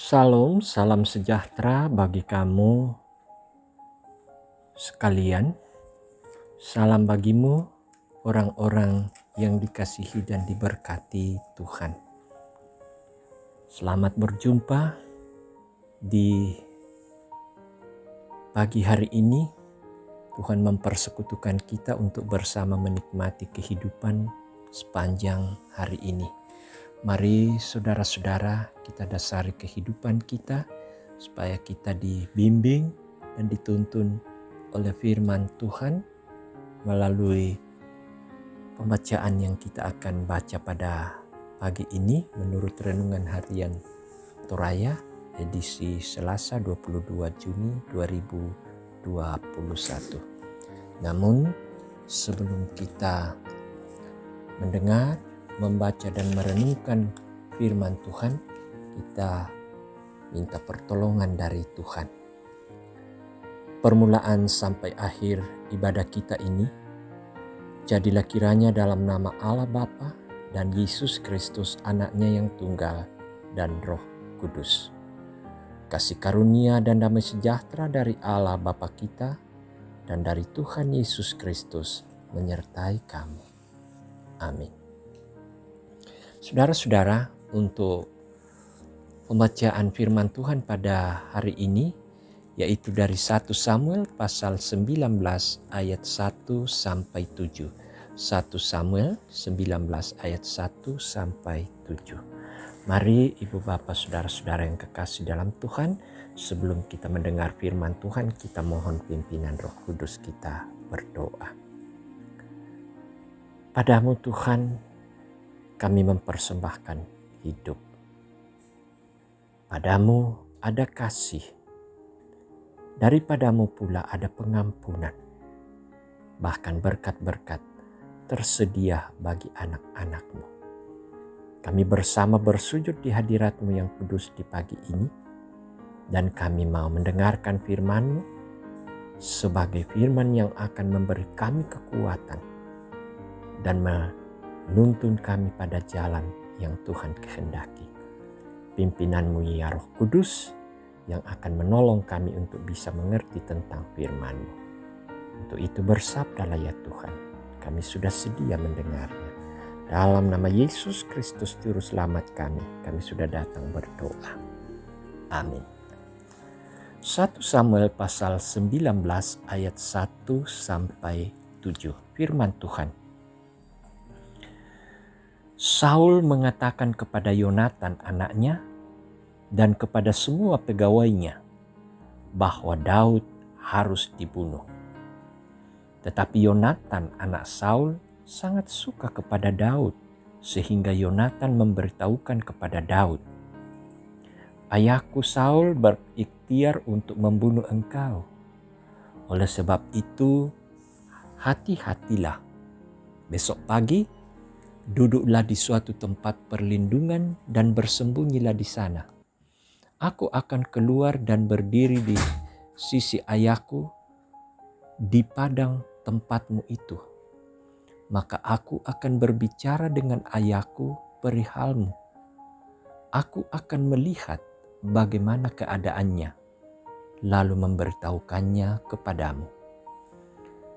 Salam, salam sejahtera bagi kamu sekalian. Salam bagimu orang-orang yang dikasihi dan diberkati Tuhan. Selamat berjumpa di pagi hari ini. Tuhan mempersekutukan kita untuk bersama menikmati kehidupan sepanjang hari ini. Mari saudara-saudara, kita dasari kehidupan kita supaya kita dibimbing dan dituntun oleh firman Tuhan melalui pembacaan yang kita akan baca pada pagi ini menurut Renungan Harian Toraya edisi Selasa 22 Juni 2021. Namun sebelum kita mendengar, membaca dan merenungkan firman Tuhan, kita minta pertolongan dari Tuhan. Permulaan sampai akhir ibadah kita ini, jadilah kiranya dalam nama Allah Bapa dan Yesus Kristus anaknya yang tunggal dan Roh Kudus. Kasih karunia dan damai sejahtera dari Allah Bapa kita dan dari Tuhan Yesus Kristus menyertai kamu. Amin. Saudara-saudara, untuk pembacaan firman Tuhan pada hari ini yaitu dari 1 Samuel pasal 19 ayat 1 sampai 7. 1 Samuel 19 ayat 1 sampai 7. Mari Ibu Bapak Saudara-saudara yang kekasih dalam Tuhan, sebelum kita mendengar firman Tuhan, kita mohon pimpinan Roh Kudus, kita berdoa. Padamu Tuhan, kami mempersembahkan hidup. Padamu ada kasih, daripadamu pula ada pengampunan. Bahkan berkat-berkat tersedia bagi anak-anak-mu. Kami bersama bersujud di hadirat-Mu yang kudus di pagi ini, dan kami mau mendengarkan firman-Mu sebagai firman yang akan memberi kami kekuatan dan menuntun kami pada jalan yang Tuhan kehendaki. Pimpinan-Mu ya Roh Kudus yang akan menolong kami untuk bisa mengerti tentang firman-Mu. Untuk itu bersabdalah ya Tuhan, kami sudah sedia mendengarnya. Dalam nama Yesus Kristus Juru Selamat kami sudah datang berdoa. Amin. 1 Samuel pasal 19 ayat 1 sampai 7. Firman Tuhan. Saul mengatakan kepada Yonatan anaknya dan kepada semua pegawainya bahwa Daud harus dibunuh. Tetapi Yonatan anak Saul sangat suka kepada Daud, sehingga Yonatan memberitahukan kepada Daud, "Ayahku Saul berikhtiar untuk membunuh engkau. Oleh sebab itu, hati-hatilah. Besok pagi, duduklah di suatu tempat perlindungan dan bersembunyilah di sana. Aku akan keluar dan berdiri di sisi ayahku di padang tempatmu itu. Maka aku akan berbicara dengan ayahku perihalmu. Aku akan melihat bagaimana keadaannya, lalu memberitahukannya kepadamu."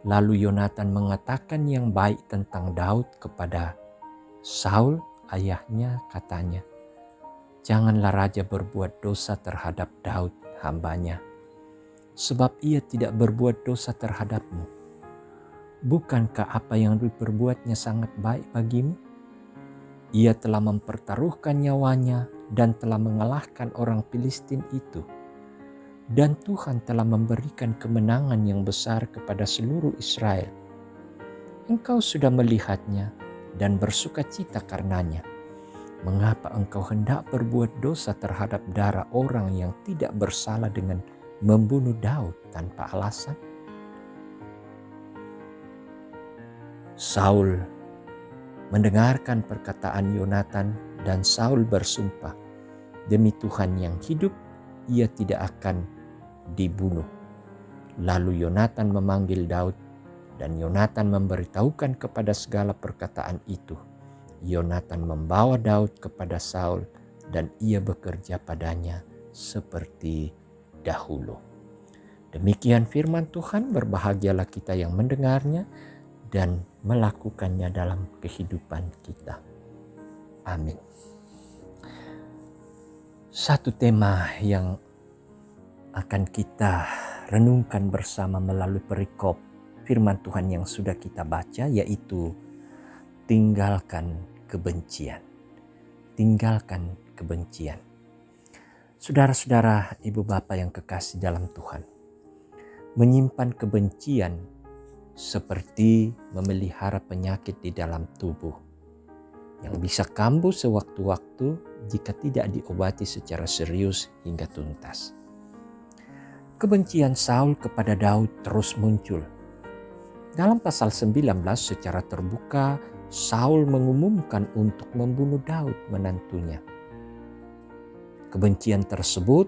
Lalu Yonatan mengatakan yang baik tentang Daud kepada Saul ayahnya, katanya, "Janganlah raja berbuat dosa terhadap Daud hambanya, sebab ia tidak berbuat dosa terhadapmu. Bukankah apa yang diperbuatnya sangat baik bagimu? Ia telah mempertaruhkan nyawanya dan telah mengalahkan orang Filistin itu. Dan Tuhan telah memberikan kemenangan yang besar kepada seluruh Israel. Engkau sudah melihatnya dan bersukacita karenanya. Mengapa engkau hendak berbuat dosa terhadap darah orang yang tidak bersalah dengan membunuh Daud tanpa alasan?" Saul mendengarkan perkataan Yonatan dan Saul bersumpah, "Demi Tuhan yang hidup, ia tidak akan dibunuh." Lalu Yonatan memanggil Daud dan Yonatan memberitahukan kepada segala perkataan itu. Yonatan membawa Daud kepada Saul dan ia bekerja padanya seperti dahulu. Demikian firman Tuhan, berbahagialah kita yang mendengarnya dan melakukannya dalam kehidupan kita. Amin. Satu tema yang akan kita renungkan bersama melalui perikop firman Tuhan yang sudah kita baca, yaitu tinggalkan kebencian. Tinggalkan kebencian. Saudara-saudara, ibu bapa yang kekasih dalam Tuhan, menyimpan kebencian seperti memelihara penyakit di dalam tubuh yang bisa kambuh sewaktu-waktu jika tidak diobati secara serius hingga tuntas. Kebencian Saul kepada Daud terus muncul. Dalam pasal 19 secara terbuka, Saul mengumumkan untuk membunuh Daud menantunya. Kebencian tersebut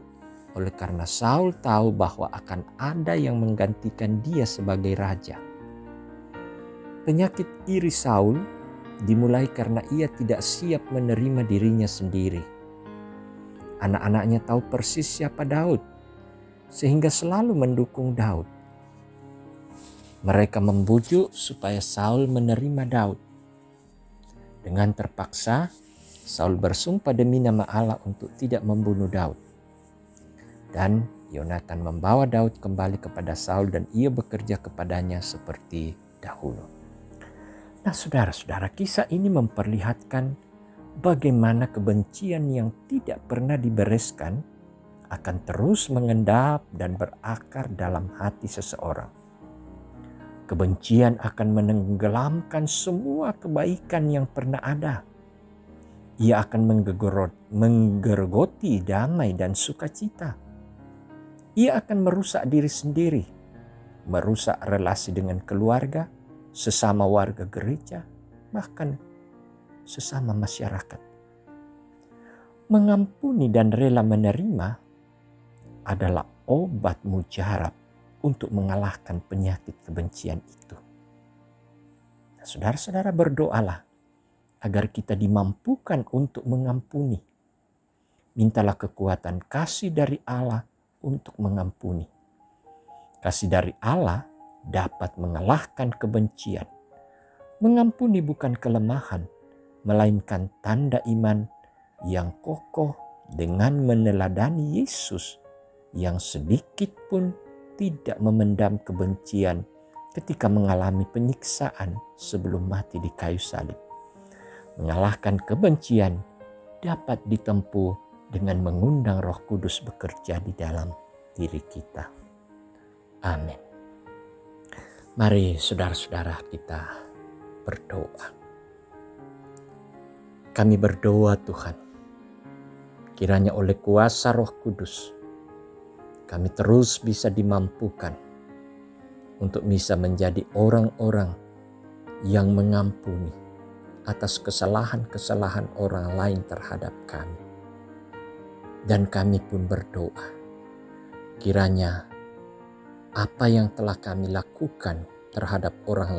oleh karena Saul tahu bahwa akan ada yang menggantikan dia sebagai raja. Penyakit iri Saul dimulai karena ia tidak siap menerima dirinya sendiri. Anak-anaknya tahu persis siapa Daud, sehingga selalu mendukung Daud. Mereka membujuk supaya Saul menerima Daud. Dengan terpaksa, Saul bersumpah demi nama Allah untuk tidak membunuh Daud. Dan Yonatan membawa Daud kembali kepada Saul dan ia bekerja kepadanya seperti dahulu. Nah, saudara-saudara, kisah ini memperlihatkan bagaimana kebencian yang tidak pernah dibereskan akan terus mengendap dan berakar dalam hati seseorang. Kebencian akan menenggelamkan semua kebaikan yang pernah ada. Ia akan menggerogoti damai dan sukacita. Ia akan merusak diri sendiri, merusak relasi dengan keluarga, sesama warga gereja, bahkan sesama masyarakat. Mengampuni dan rela menerima adalah obat mujarab untuk mengalahkan penyakit kebencian itu. Nah, saudara-saudara, berdoalah agar kita dimampukan untuk mengampuni. Mintalah kekuatan kasih dari Allah untuk mengampuni. Kasih dari Allah dapat mengalahkan kebencian. Mengampuni bukan kelemahan, melainkan tanda iman yang kokoh dengan meneladani Yesus yang sedikit pun tidak memendam kebencian ketika mengalami penyiksaan sebelum mati di kayu salib. Mengalahkan kebencian dapat ditempuh dengan mengundang Roh Kudus bekerja di dalam diri kita. Amin. Mari saudara-saudara kita berdoa. Kami berdoa Tuhan, kiranya oleh kuasa Roh Kudus kami terus bisa dimampukan untuk bisa menjadi orang-orang yang mengampuni atas kesalahan-kesalahan orang lain terhadap kami. Dan kami pun berdoa, kiranya apa yang telah kami lakukan terhadap orang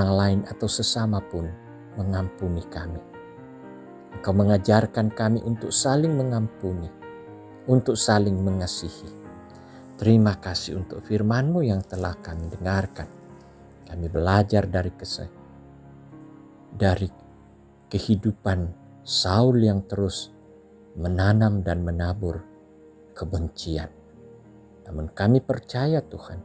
lain atau sesama pun mengampuni kami. Engkau mengajarkan kami untuk saling mengampuni, untuk saling mengasihi. Terima kasih untuk firman-Mu yang telah kami dengarkan. Kami belajar dari kehidupan Saul yang terus menanam dan menabur kebencian. Namun kami percaya Tuhan,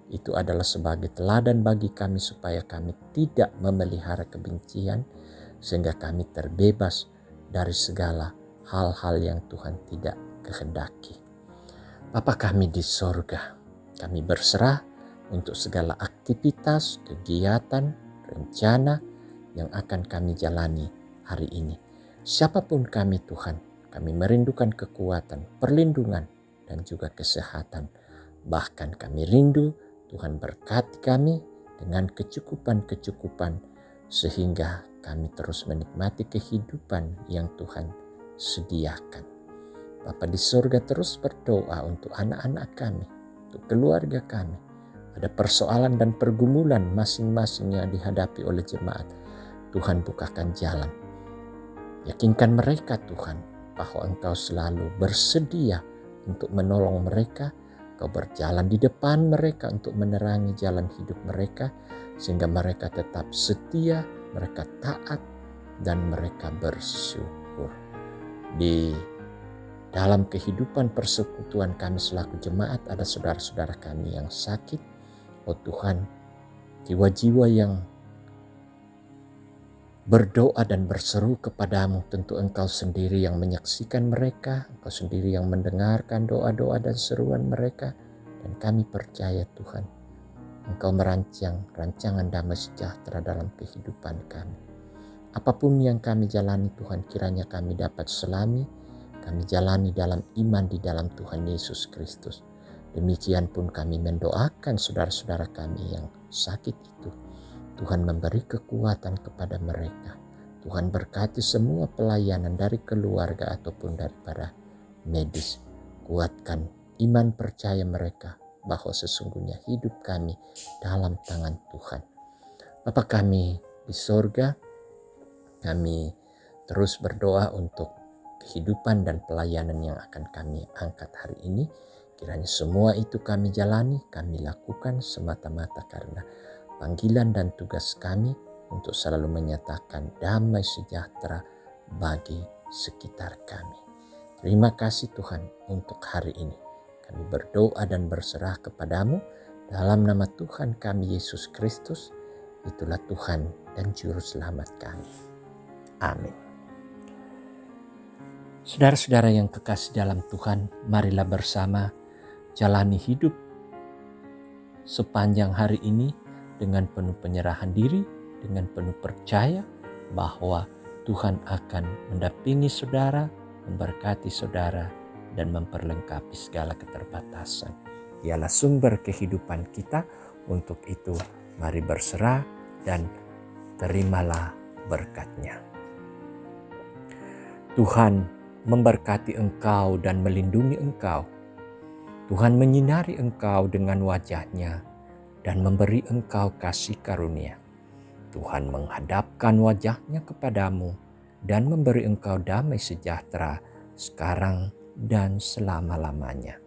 itu adalah sebagai teladan bagi kami supaya kami tidak memelihara kebencian, sehingga kami terbebas dari segala hal-hal yang Tuhan tidak kehendaki. Bapa kami di sorga, kami berserah untuk segala aktivitas, kegiatan, rencana yang akan kami jalani hari ini. Siapapun kami Tuhan, kami merindukan kekuatan, perlindungan, dan juga kesehatan. Bahkan kami rindu Tuhan berkati kami dengan kecukupan-kecukupan sehingga kami terus menikmati kehidupan yang Tuhan sediakan. Bapa di surga terus berdoa untuk anak-anak kami, untuk keluarga kami. Ada persoalan dan pergumulan masing-masing yang dihadapi oleh jemaat. Tuhan bukakan jalan. Yakinkan mereka Tuhan bahwa Engkau selalu bersedia untuk menolong mereka. Engkau berjalan di depan mereka untuk menerangi jalan hidup mereka, sehingga mereka tetap setia, mereka taat, dan mereka bersyukur. Di dalam kehidupan persekutuan kami selaku jemaat, ada saudara-saudara kami yang sakit. Oh Tuhan, jiwa-jiwa yang berdoa dan berseru kepadamu, tentu Engkau sendiri yang menyaksikan mereka, Engkau sendiri yang mendengarkan doa-doa dan seruan mereka. Dan kami percaya Tuhan, Engkau merancang rancangan damai sejahtera dalam kehidupan kami. Apapun yang kami jalani Tuhan, kiranya kami dapat selami, kami jalani dalam iman di dalam Tuhan Yesus Kristus. Demikian pun kami mendoakan saudara-saudara kami yang sakit itu. Tuhan memberi kekuatan kepada mereka. Tuhan berkati semua pelayanan dari keluarga ataupun daripada medis. Kuatkan iman percaya mereka bahwa sesungguhnya hidup kami dalam tangan Tuhan. Bapa kami di sorga, kami terus berdoa untuk kehidupan dan pelayanan yang akan kami angkat hari ini. Kiranya semua itu kami jalani, kami lakukan semata-mata karena panggilan dan tugas kami untuk selalu menyatakan damai sejahtera bagi sekitar kami. Terima kasih Tuhan untuk hari ini. Kami berdoa dan berserah kepadamu dalam nama Tuhan kami Yesus Kristus. Itulah Tuhan dan Juru Selamat kami. Amin. Saudara-saudara yang kekasih dalam Tuhan, marilah bersama jalani hidup sepanjang hari ini dengan penuh penyerahan diri, dengan penuh percaya bahwa Tuhan akan mendampingi saudara, memberkati saudara, dan memperlengkapi segala keterbatasan. Dialah sumber kehidupan kita. Untuk itu, mari berserah dan terimalah berkat-Nya. Tuhan memberkati engkau dan melindungi engkau. Tuhan menyinari engkau dengan wajah-Nya dan memberi engkau kasih karunia. Tuhan menghadapkan wajah-Nya kepadamu dan memberi engkau damai sejahtera sekarang dan selama-lamanya.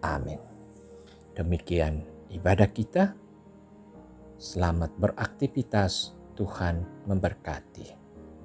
Amin. Demikian ibadah kita. Selamat beraktivitas. Tuhan memberkati.